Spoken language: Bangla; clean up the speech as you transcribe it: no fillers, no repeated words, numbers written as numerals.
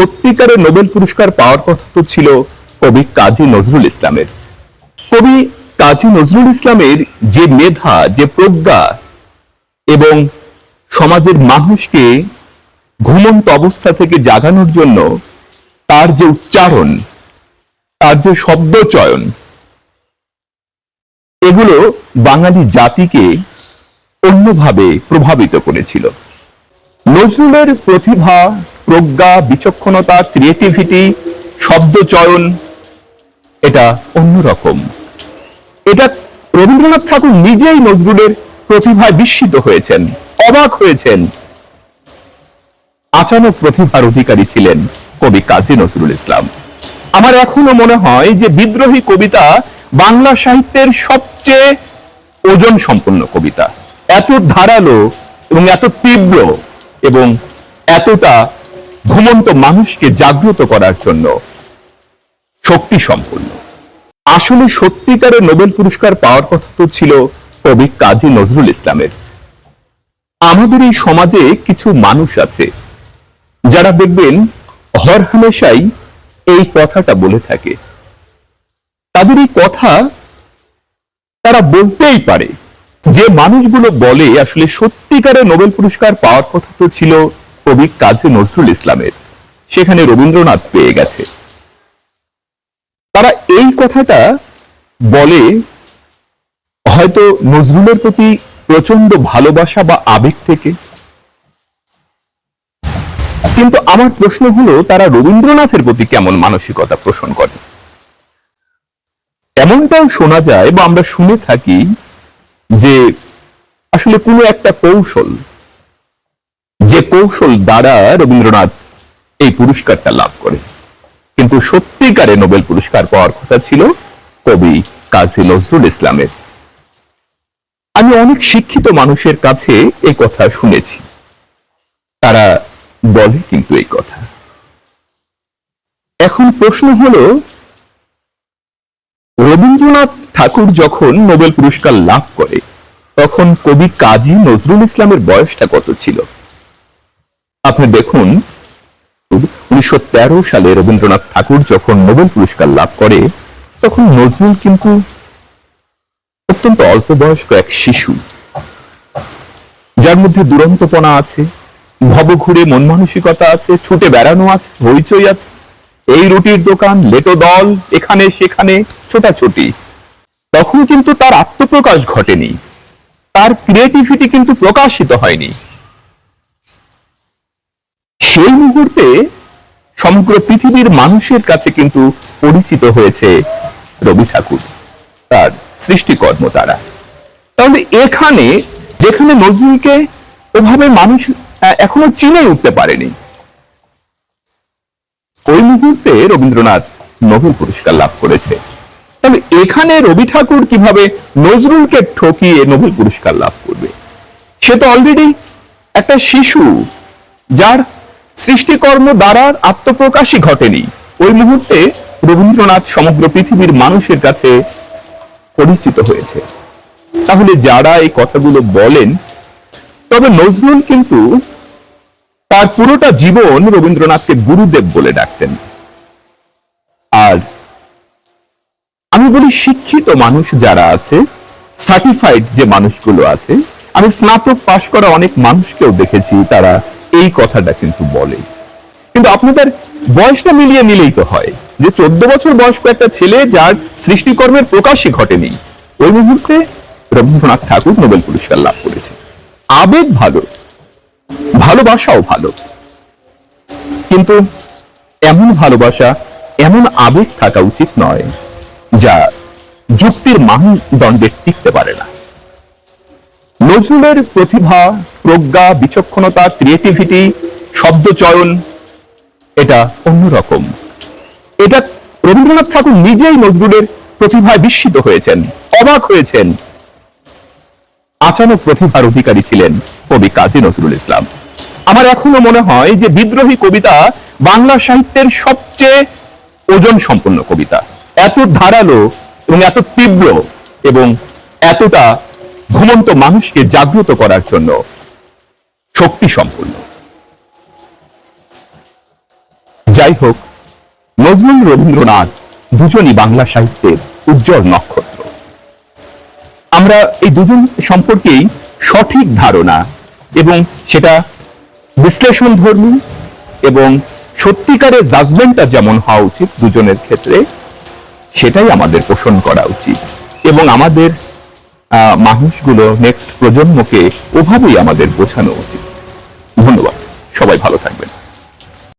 সত্যিকারের নোবেল পুরস্কার পাওয়ার কথা তো ছিল কবি কাজী নজরুল ইসলামের। কবি কাজী নজরুল ইসলামের যে মেধা, যে প্রজ্ঞা এবং সমাজের মানুষকে ঘুমন্ত অবস্থা থেকে জাগানোর জন্য তার যে উচ্চারণ, তার যে শব্দ চয়ন, এগুলো বাঙালি জাতিকে অন্যভাবে প্রভাবিত করেছিল। নজরুলের প্রতিভা, প্রজ্ঞা, বিচক্ষণতা, ক্রিয়েটিভিটি, শব্দ চয়ন এটা অন্যরকম। এটা রবীন্দ্রনাথ ঠাকুর নিজেই নজরুলের প্রতিভায় বিস্মিত হয়েছেন, অবাক হয়েছেন। আচানক প্রতিভার অধিকারী ছিলেন কবি কাজী নজরুল ইসলাম। আমার এখনো মনে হয় যে বিদ্রোহী কবিতা বাংলা সাহিত্যের সবচেয়ে ওজন সম্পন্ন কবিতা। এত ধারালো এবং এত তীব্র এবং এতটা ঘুমন্ত মানুষকে জাগ্রত করার জন্য শক্তি সম্পন্ন। আসলে সত্যিকারের নোবেল পুরস্কার পাওয়ার কথা তো ছিল কবি কাজী নজরুল ইসলামের। আমাদের এই সমাজে কিছু মানুষ আছে যারা দেখবেন হরহামেশাই এই কথাটা বলে থাকে। তাদের এই কথা তারা বলতেই পারে। যে মানুষগুলো বলে আসলে সত্যিকারের নোবেল পুরস্কার পাওয়ার কথা তো ছিল কবি কাজী নজরুল ইসলামের, সেখানে রবীন্দ্রনাথ পেয়ে গেছে। তারা এই কথাটা বলে হয়তো নজরুলের প্রতি প্রচন্ড ভালোবাসা বা আবেগ থেকে। কিন্তু আমার প্রশ্ন হলো, তারা রবীন্দ্রনাথের প্রতি কেমন মানসিকতা পোষণ করে? এমনটাও শোনা যায় বা আমরা শুনে থাকি যে আসলে কোনো একটা কৌশল, যে কৌশল দ্বারা রবীন্দ্রনাথ এই পুরস্কারটা লাভ করে। কিন্তু সত্যিকারে নোবেল পুরস্কার পাওয়ার কথা ছিল কবি কাজী নজরুল ইসলামের। আমি অনেক শিক্ষিত মানুষের কাছে এই কথা শুনেছি, তারা বলে কিন্তু এই কথা। এখন প্রশ্ন হলো, রবীন্দ্রনাথ ঠাকুর যখন নোবেল পুরস্কার লাভ করে তখন কবি কাজী নজরুল ইসলামের বয়সটা কত ছিল? আপনি দেখুন, 1913 সালে রবীন্দ্রনাথ ঠাকুর যখন নোবেল পুরস্কার লাভ করে তখন নজরুল কিন্তু অত্যন্ত অল্প বয়স্ক এক শিশু, যার মধ্যে দুরন্তপনা আছে, ভবঘুরে মন মানসিকতা আছে, ছুটে বেড়ানো আছে, হইচই আছে, এই রুটির দোকান, লেটো দল, এখানে সেখানে ছোটাছুটি। তখন কিন্তু তার আত্মপ্রকাশ ঘটেনি, তার ক্রিয়েটিভিটি কিন্তু প্রকাশিত হয়নি। সেই মুহূর্তে সমগ্র পৃথিবীর মানুষের কাছে কিন্তু পরিচিত হয়েছে রবি ঠাকুর, তার সৃষ্টিকর্ম দ্বারা। তাহলে এখানে যেখানে নজরুলকে ওভাবে মানুষ এখনো চিনে উঠতে পারেনি, ওই মুহূর্তে রবীন্দ্রনাথ নোবেল পুরস্কার লাভ করেছে। তাহলে এখানে রবি ঠাকুর কিভাবে নজরুলকে ঠকিয়ে নোবেল পুরস্কার লাভ করবে? সে তো অলরেডি একটা শিশু, যার সৃষ্টিকর্ম দ্বারা আত্মপ্রকাশই ঘটেনি। ওই মুহূর্তে রবীন্দ্রনাথ সমগ্র পৃথিবীর মানুষের কাছে পরিচিত হয়েছে। তাহলে যারা এই কথাগুলো বলেন, তবে নজরুল কিন্তু তার পুরোটা জীবন রবীন্দ্রনাথকে গুরুদেব বলে ডাকতেন। আর আমি বলি, শিক্ষিত মানুষ যারা আছে, সার্টিফাইড যে মানুষগুলো আছে, আমি স্নাতক পাশ করা অনেক মানুষকেও দেখেছি, তারা এই কথাটা কিন্তু বলে। কিন্তু আপনাদের বয়সটা মিলিয়ে নিলেই তো হয় যে 14 বছর বয়স্ক একটা ছেলে, যার সৃষ্টিকর্মের প্রকাশই ঘটেনি, ওই মুহূর্তে রবীন্দ্রনাথ ঠাকুর নোবেল পুরস্কার লাভ করেছে। আবেগ ভালো, ভালোবাসাও ভালো, কিন্তু এমন ভালোবাসা, এমন আবেগ থাকা উচিত নয় যা যুক্তির মানদণ্ডে টিকতে পারে না। নজরুলের প্রতিভা, প্রজ্ঞা, বিচক্ষণতা, ক্রিয়েটিভিটি, শব্দ চয়ন এটা অন্যরকম। এটা রবীন্দ্রনাথ ঠাকুর নিজেই নজরুলের প্রতিভায় বিস্মিত হয়েছেন, অবাক হয়েছেন। আচানক প্রতিভার অধিকারী ছিলেন কবি কাজী নজরুল ইসলাম। আমার এখনো মনে হয় যে বিদ্রোহী কবিতা বাংলা সাহিত্যের সবচেয়ে ওজন সম্পন্ন কবিতা। এত ধারালো এবং এত তীব্র এবং এতটা ঘুমন্ত মানুষকে জাগ্রত করার জন্য শক্তি সম্পন্ন। যাই হোক, নজরুল রবীন্দ্রনাথ দুজনই বাংলা সাহিত্যের উজ্জ্বল নক্ষত্র। আমরা এই দুজন সম্পর্কেই সঠিক ধারণা এবং সেটা বিশ্লেষণধর্মী এবং সত্যিকারের জাজমেন্টটা যেমন হওয়া উচিত দুজনের ক্ষেত্রে, সেটাই আমাদের পোষণ করা উচিত এবং আমাদের মানুষগুলো নেক্সট প্রজন্মকে ওভাবেই আমাদের বোঝানো উচিত। ধন্যবাদ, সবাই ভালো থাকবেন।